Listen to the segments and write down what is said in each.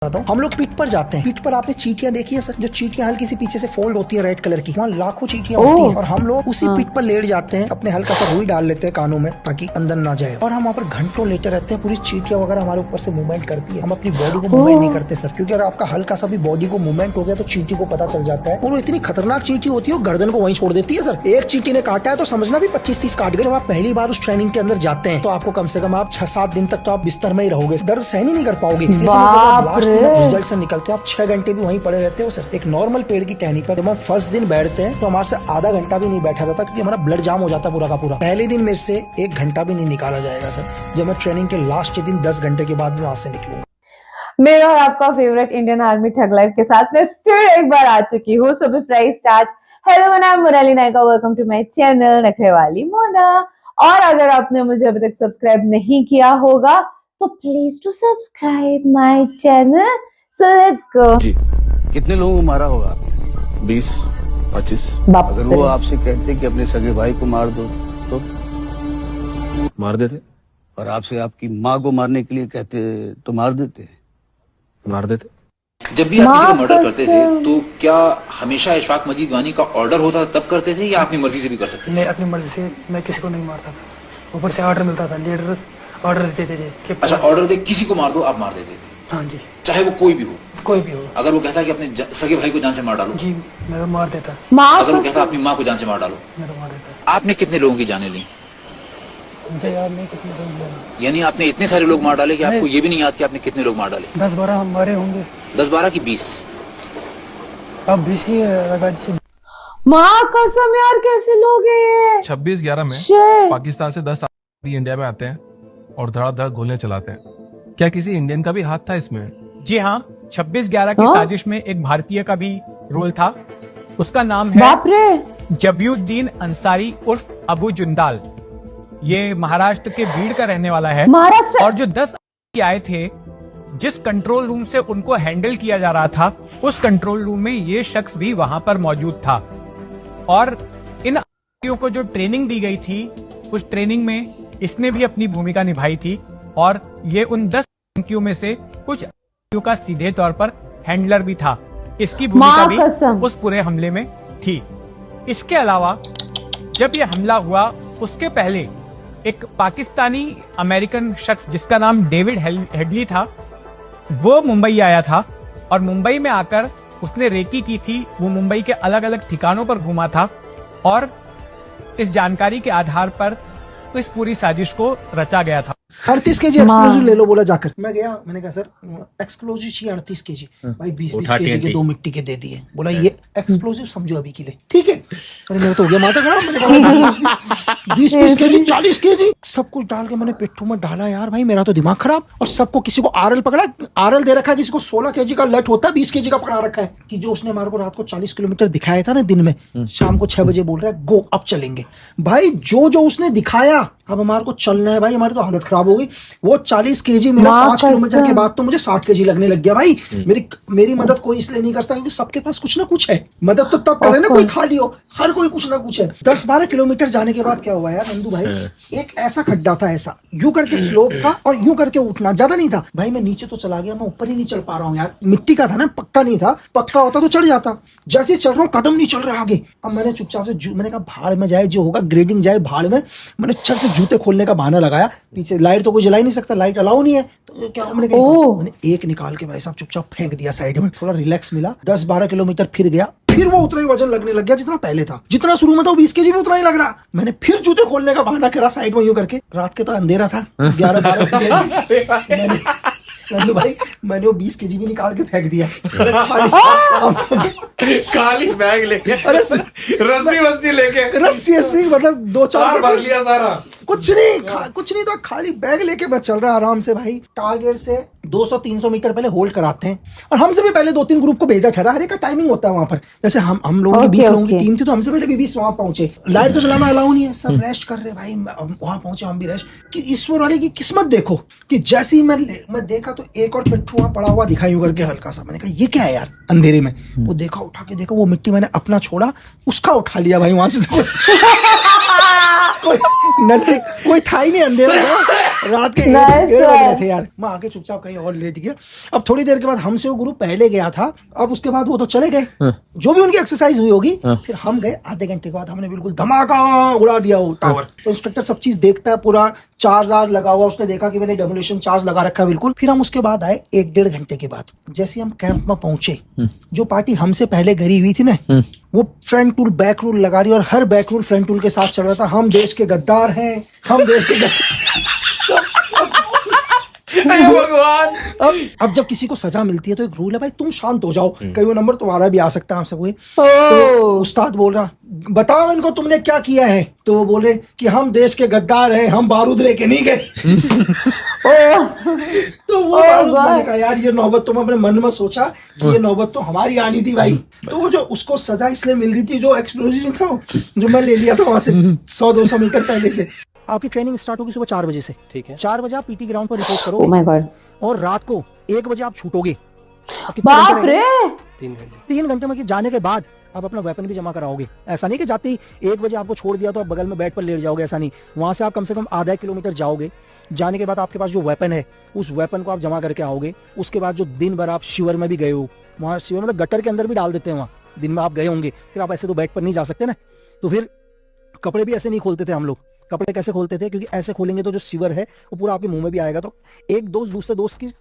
हम लोग पीठ पर जाते हैं। पीठ पर आपने चींटियां देखी है सर, जो चींटियां हल्की सी पीछे से फोल्ड होती है रेड कलर की, वहाँ लाखों चींटियां होती हैं और हम लोग उसी पीठ पर लेट जाते हैं, अपने हल्का सा रुई डाल लेते हैं कानों में ताकि अंदर ना जाए, और हम वहाँ पर घंटों लेटे रहते हैं। पूरी चींटियां वगैरह हमारे ऊपर से मूवमेंट करती है, हम अपनी बॉडी को मूवमेंट नहीं करते सर, क्योंकि अगर आपका हल्का सा भी बॉडी को मूवमेंट हो गया तो चींटी को पता चल जाता है और वो इतनी खतरनाक चींटी होती है, गर्दन को वहीं छोड़ देती है सर। एक चींटी ने काटा है तो समझना भी 25-30 काट गए। जब आप पहली बार उस ट्रेनिंग के अंदर जाते हैं तो आपको कम से कम आप 6-7 दिन तक तो आप बिस्तर में ही रहोगे, दर्द सहन ही नहीं कर पाओगे। लेकिन जब आप लास्ट दिन रिजल्ट से निकलते हो, आप 6 घंटे भी वहीं पड़े रहते हो सर। एक नॉर्मल पेड़ की टहनी पर जब हम फर्स्ट दिन बैठते हैं तो हमारे से आधा घंटा भी नहीं बैठा जाता, क्योंकि हमारा ब्लड जाम हो जाता पूरा का पूरा। पहले दिन मेरे से 1 घंटा भी नहीं निकाला जाएगा सर, जब मैं ट्रेनिंग के लास्ट दिन 10 घंटे के बाद में वहां से निकलूंगा। मेरा और आपका favourite Indian Army thug life के साथ मैं फिर एक बार आ चुकी हूँ। So before I start, hello my नाम Monali Nayka, welcome to my channel Nakhre Wali Mona. और अगर आपने मुझे अभी तक सब्सक्राइब नहीं किया होगा तो please to subscribe my channel. So let's go. कितने लोगों को मारा होगा? 20-25। अगर वो आपसे कहते कि अपने सगे भाई को मार दो तो मार देते, और आपसे आपकी माँ को मारने के लिए कहते तो मार देते? जब भी आप किसी को मर्डर करते थे तो क्या हमेशा इशफाक मजीद वानी का ऑर्डर होता था तब करते थे, या अपनी मर्जी से भी कर सकते थे? नहीं, अपनी मर्जी से मैं किसी को नहीं मारता था, ऊपर से ऑर्डर मिलता था, लीडर ऑर्डर देते थे कि अच्छा, ऑर्डर दे किसी को मार दो, आप मार देते थे? हाँ जी, चाहे वो कोई भी हो? कोई भी हो। अगर वो कहता कि अपने सगे भाई को जान से मार डालो? जी, मैं तो मार देता। अगर वो कहता अपनी माँ को जान से मार डालो? मैं तो मार देता। आपने कितने लोगों की जाने ली? मुझे याद नहीं कितने लोग, यानी आपने इतने सारे लोग मार डाले कि आपको ये भी नहीं याद कि आपने कितने लोग मार डाले? 10-12 हम मारे होंगे। 10-12 की 20? अब 20 ही है। माँ कसम यार, कैसे लोग हैं? 26/11 में पाकिस्तान से 10 आतंकवादी इंडिया में आते हैं और धड़ाधड़ गोलियां चलाते हैं। क्या किसी इंडियन का भी हाथ था इसमें? जी हाँ, 26/11 की साजिश में एक भारतीय का भी रोल था। उसका नाम है जबीउद्दीन अंसारी उर्फ अबू जुंदाल। ये महाराष्ट्र के बीड़ का रहने वाला है। और जो 10 आए थे, जिस कंट्रोल रूम से उनको हैंडल किया जा रहा था, उस कंट्रोल रूम में ये शख्स भी वहां पर मौजूद था। और इन आतंकियों को जो ट्रेनिंग दी गई थी, उस ट्रेनिंग में इसने भी अपनी भूमिका निभाई थी, और ये उन 10 आतंकियों में से कुछ आतंकियों का सीधे तौर पर हैंडलर भी था। इसकी भूमिका भी उस पूरे हमले में थी। इसके अलावा जब ये हमला हुआ उसके पहले एक पाकिस्तानी अमेरिकन शख्स जिसका नाम डेविड हेडली था, वो मुंबई आया था, और मुंबई में आकर उसने रेकी की थी। वो मुंबई के अलग अलग ठिकानों पर घूमा था, और इस जानकारी के आधार पर इस पूरी साजिश को रचा गया था। 38 केजी एक्सप्लोजिव ले लो बोला जाकर। मैं गया, मैंने कहा सर एक्सप्लोजिव चाहिए 38 केजी। भाई 20-20 केजी के 2 मिट्टी के दे दिए। बोला ये एक्सप्लोजिव समझो अभी के लिए, ठीक है। अरे मेरा तो हो गया माथा खराब। मैंने कहा 20-20 केजी 40 केजी सब कुछ डाल के मैंने पिट्ठू में डाला। यार भाई मेरा तो दिमाग खराब। और सबको, किसी को आरएल पकड़ा, आरएल दे रखा है, किसी को 16 केजी का लट होता है, 20 केजी का पकड़ा रखा है। कि जो उसने हमारे को रात को 40 किलोमीटर दिखाया था ना दिन में, शाम को 6 बजे बोल रहा है गो अब चलेंगे। भाई जो जो उसने दिखाया, अब हमारे को चलना है भाई, हमारी तो हालत खराब हो गई। वो 40 केजी मेरा 5 किलोमीटर के बाद तो मुझे 60 केजी लगने लग गया भाई। मेरी मदद कोई इसलिए नहीं करता क्योंकि सबके पास कुछ ना कुछ है। मदद तो तब करे ना कोई खाली हो, हर कोई कुछ ना कुछ है। 10-12 किलोमीटर जाने के बाद क्या हुआ यार नंदू भाई, एक ऐसा खड्डा था, ऐसा यूं करके स्लोप था और यूं करके उठना, ज्यादा नहीं था भाई। मैं नीचे तो चला गया, मैं ऊपर ही नहीं चल पा रहा हूँ यार। मिट्टी का था ना, पक्का नहीं था। पक्का होता तो चढ़ जाता, जैसे चल रहा हूँ कदम नहीं चल रहा आगे। अब मैंने चुपचाप से मैंने कहा भाड़ में जाए जो होगा, ग्रेडिंग जाए भाड़ में। मैंने छत से जूते खोलने का बहाना लगाया। पीछे लाइट तो कोई जला ही नहीं सकता, लाइट अलाउ नहीं है, तो क्या मैंने एक निकाल के भाई साहब चुपचाप फेंक दिया साइड में। थोड़ा रिलैक्स मिला। 10-12 किलोमीटर फिर गया, फिर वो उतना ही वजन लगने लग गया जितना पहले था। जितना शुरू में था वो 20 केजी में उतना ही लग रहा। मैंने फिर जूते खोलने का बहाना करा साइड में यूं करके। रात के तो अंधेरा था, 11-12 बजे। नंदू भाई मैंने वो 20 केजी भी निकाल के फेंक दिया। खाली बैग लेके, अरे रस्सी लेके, रस्सी मतलब 2-4 भर लिया सारा। कुछ नहीं तो खाली बैग लेके मैं चल रहा आराम से भाई। टारगेट से 200-300 मीटर पहले होल्ड कराते हैं, और हमसे भी पहले 2-3 ग्रुप को भेजा ठहरा। हर एक का टाइमिंग होता है वहां पर। जैसे हम लोगों की 20 लोगों की टीम थी, तो हमसे पहले भी 20 वहां पहुंचे। लाइट तो चलाना अलाउ नहीं है, सब रेस्ट कर रहे भाई। वहां पहुंचे, हम भी रेस्ट। कि ईश्वर वाले की किस्मत देखो कि जैसे ही मैं देखा तो एक और पिट्ठू वहां पड़ा हुआ दिखाई करके हल्का सा। मैंने कहा ये क्या है यार अंधेरे में। वो देखा, उठा के देखा, वो मिट्टी मैंने अपना छोड़ा, उसका उठा लिया भाई वहां से। कोई नजदीक कोई था ही नहीं, अंधेरा था, रात के 1:30 बज रहे थे यार। मैं आके चुपचाप कहीं और लेट गया। अब थोड़ी देर के बाद हमसे वो गुरु पहले गया था, अब उसके बाद वो तो चले गए, जो भी उनकी एक्सरसाइज हुई होगी। फिर हम गए, आधे घंटे के बाद हमने बिल्कुल धमाका उड़ा दिया वो टावर। तो इंस्ट्रक्टर सब चीज देखता है, पूरा चार्ज आर्ज लगा हुआ, उसने देखा कि मैंने डेमोलेशन चार्ज लगा रखा है बिल्कुल। फिर हम उसके बाद आए 1-1.5 घंटे के बाद। जैसे हम कैंप में पहुंचे, जो पार्टी हमसे पहले घरी हुई थी ना, वो फ्रंट टूल बैक रूल लगा रही, और her back rule front tool के साथ चल रहा था। हम देश के गद्दार हैं, हम देश के भगवान। अब जब किसी को सजा मिलती है तो एक रूल है भाई, तुम शांत हो जाओ, कई वो नंबर तुम्हारा भी आ सकता है हमसे कोई। तो उस्ताद बोल रहा, बताओ इनको तुमने क्या किया है। तो वो बोले कि हम देश के गद्दार हैं, हम बारूद लेके नहीं गए। तो वो मैंने कहा यार ये नौबत, तुम अपने मन में सोचा कि ये नौबत तो हमारी आनी थी भाई। तो वो जो उसको सजा इसलिए मिल रही थी, जो एक्सप्लोजिव नहीं था जो मैं ले लिया था वहां से 100-200 मीटर पहले से। आपकी ट्रेनिंग स्टार्ट होगी सुबह 4 बजे से, ठीक है। 4 बजे आप पीटी ग्राउंड पर रिपोर्ट करोगे। Oh my God. और रात को 1 बजे आप छूटोगे। बाप रे। 3 घंटे में जाने के बाद आप अपना वेपन भी जमा कराओगे। ऐसा नहीं कि जाते ही 1 बजे आपको छोड़ दिया तो आप बगल में बेड पर लेट जाओगे, ऐसा नहीं। वहां से आप कम से कम आधा किलोमीटर जाओगे। जाने के बाद आपके पास जो वेपन है, उस वेपन को आप जमा करके आओगे। उसके बाद जो दिन भर आप शिविर में भी गए हो, वहां शिविर मतलब गटर के अंदर भी डाल देते हैं, वहां दिन में आप गए होंगे। फिर आप ऐसे तो बेड पर नहीं जा सकते ना, तो फिर कपड़े भी ऐसे नहीं खोलते थे हम लोग। कपड़े कैसे खोलते थे, क्योंकि ऐसे खोलेंगे तो जो शिवर है वो पूरा आपके मुंह में भी आएगा। तो एक दोस्त दूसरे दोस्त की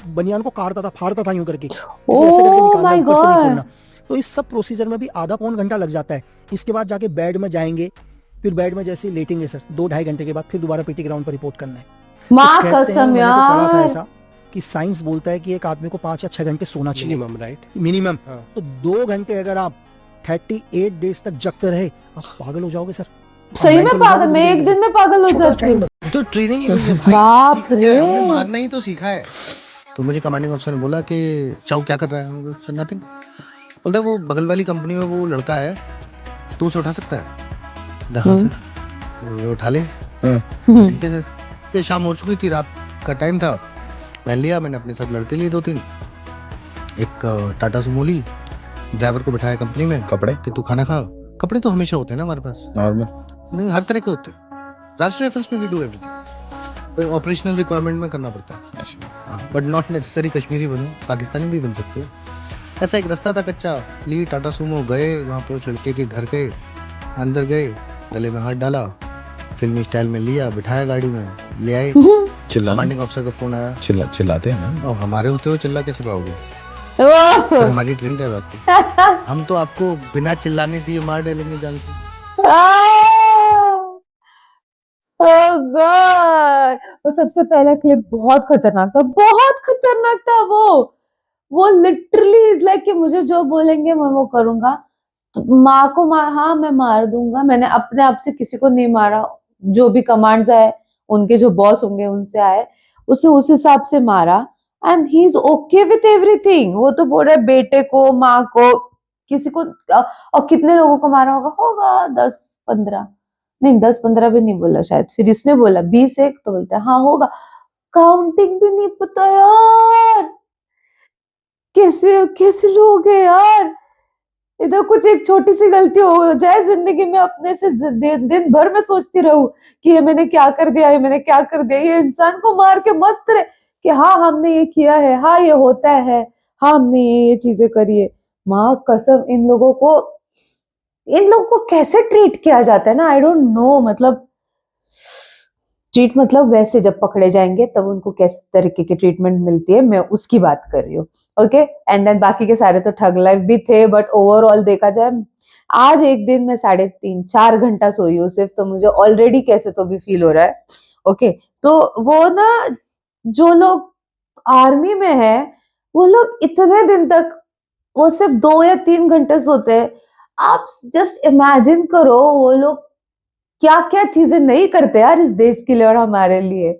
बनियान को काटता था, फाड़ता था यूं करके, ऐसे करके निकालना, ऊपर से नहीं खोलना। तो इस सब प्रोसीजर में भी आधा पौन घंटा लग जाता है। इसके बाद जाके बेड में जाएंगे, फिर बेड में जैसे लेटेंगे सर 2-2.5 घंटे के बाद फिर दोबारा पीटी ग्राउंड पर रिपोर्ट करना है। माँ कसम यार, पढ़ा था ऐसा कि साइंस बोलता है कि एक आदमी को 5 या 6 घंटे सोना चाहिए मिनिमम, राइट? मिनिमम। तो 2 घंटे अगर आप 38 डेज तक जगते रहे, आप पागल हो जाओगे सर। सही में पागल, मैं एक दिन में पागल हो जाती हूँ। तो ट्रेनिंग ही हुई है भाई। बाप रे, हमने मारना ही तो सीखा है। तो मुझे कमांडिंग अफसर ने बोला कि चाऊ क्या कर रहा है, सर नथिंग। बोलता है वो बगल वाली कंपनी में वो लड़का है, तू उसे उठा सकता है? हाँ सर। वो उठा ले। ठीक है सर। शाम हो चुकी थी, रात का टाइम था। मैं लिया, मैंने अपने साथ लड़के लिए 2-3, एक टाटा सुमो ली, ड्राइवर को बिठाया कंपनी में। कपड़े कि तू खाना खा। कपड़े तो हमेशा होते हैं ना हमारे पास, नॉर्मल नहीं, हर तरह के होते हैं। राष्ट्रीय एफएस में we do everything. Operational requirement में करना पड़ता है, बट नॉट नेसेसरी कश्मीरी बनो, पाकिस्तानी भी बन सकते हो। ऐसा एक रास्ता था कच्चा, ली टाटा सुमो, गए वहाँ पे उस लड़के के घर गए, अंदर गए, गले में हाथ डाला, फिल्मी स्टाइल में लिया, बिठाया गाड़ी में, ले आए। कमांडिंग अफसर का फोन आया। चिल्लाते हैं ना, और हमारे होते हुए चिल्ला कैसे पाओगे? तो हमारी ट्रेंड है बात। हम तो आपको बिना चिल्लाने दिए मार डालेंगे जान से। ओह गॉड। वो सबसे पहला क्लिप बहुत खतरनाक था, बहुत खतरनाक था। वो लिटरली इज लाइक कि मुझे जो बोलेंगे मैं वो करूंगा। तो माँ को हाँ मैं मार दूंगा। मैंने अपने आप से किसी को नहीं मारा, जो भी कमांड्स आए उनके जो बॉस होंगे उनसे आए, उसने उस हिसाब से मारा। And he is okay with everything. वो तो बोल रहा है बेटे को, माँ को, किसी को, और कितने लोगों को मारा होगा 10-15 नहीं, 10-15 भी नहीं बोला शायद। फिर इसने बोला 20-1, तो बोलता है हाँ होगा। काउंटिंग भी नहीं पता यार, कैसे कैसे लोग हैं यार। इधर कुछ एक छोटी सी गलती हो जाए जिंदगी में, अपने से दिन भर में सोचती रहूं कि ये मैंने क्या कर दिया, ये मैंने क्या कर दिया। ये इंसान को मार के मस्त रहे कि हाँ हमने ये किया है, हाँ ये होता है, हाँ हमने ये चीजें करी है। माँ कसम, इन लोगों को कैसे ट्रीट किया जाता है ना, आई डोंट नो। मतलब ट्रीट मतलब वैसे जब पकड़े जाएंगे तब उनको किस तरीके की ट्रीटमेंट मिलती है, मैं उसकी बात कर रही हूँ। ओके, एंड देन बाकी के सारे तो ठग लाइफ भी थे, बट ओवरऑल देखा जाए आज एक दिन में 3.5-4 घंटा सोई हूँ सिर्फ, तो मुझे ऑलरेडी कैसे तो भी फील हो रहा है। ओके, तो वो ना जो लोग आर्मी में है वो लोग इतने दिन तक वो सिर्फ 2 या 3 घंटे सोते हैं। आप जस्ट इमेजिन करो वो लोग क्या क्या चीजें नहीं करते यार इस देश के लिए और हमारे लिए।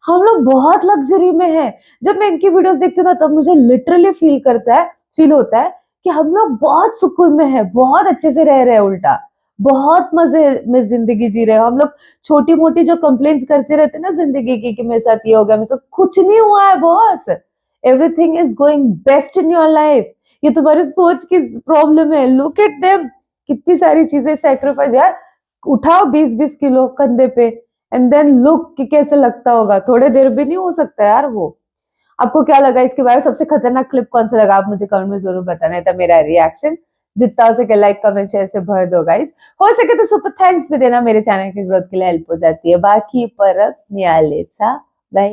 हम लोग बहुत लग्जरी में हैं। जब मैं इनकी वीडियोस देखती हूँ ना तब मुझे लिटरली फील होता है कि हम लोग बहुत सुकून में हैं, बहुत अच्छे से रह रहे हैं, उल्टा बहुत मजे में जिंदगी जी रहे हैं। हम लोग छोटी मोटी जो कंप्लेंट्स करते रहते हैं ना जिंदगी की कि मेरे साथ ये हो गया, मेरे साथ कुछ नहीं हुआ है boss. Everything is going best in your life. ये तुम्हारी सोच की प्रॉब्लम है। लुक एट देम, कितनी सारी चीजें सैक्रिफाइस यार। उठाओ 20-20 किलो कंधे पे एंड देन लुक कि कैसे लगता होगा। थोड़े देर भी नहीं हो सकता यार वो। आपको क्या लगा इसके बारे में? सबसे खतरनाक क्लिप कौन सा लगा आप मुझे कमेंट में जरूर बताना। था मेरा रिएक्शन जितना हो सके लाइक कमेंट शेयर से भर दो गाइस। हो सके तो सुपर थैंक्स भी देना, मेरे चैनल की ग्रोथ के लिए हेल्प हो जाती है। बाकी परत मिळालेचा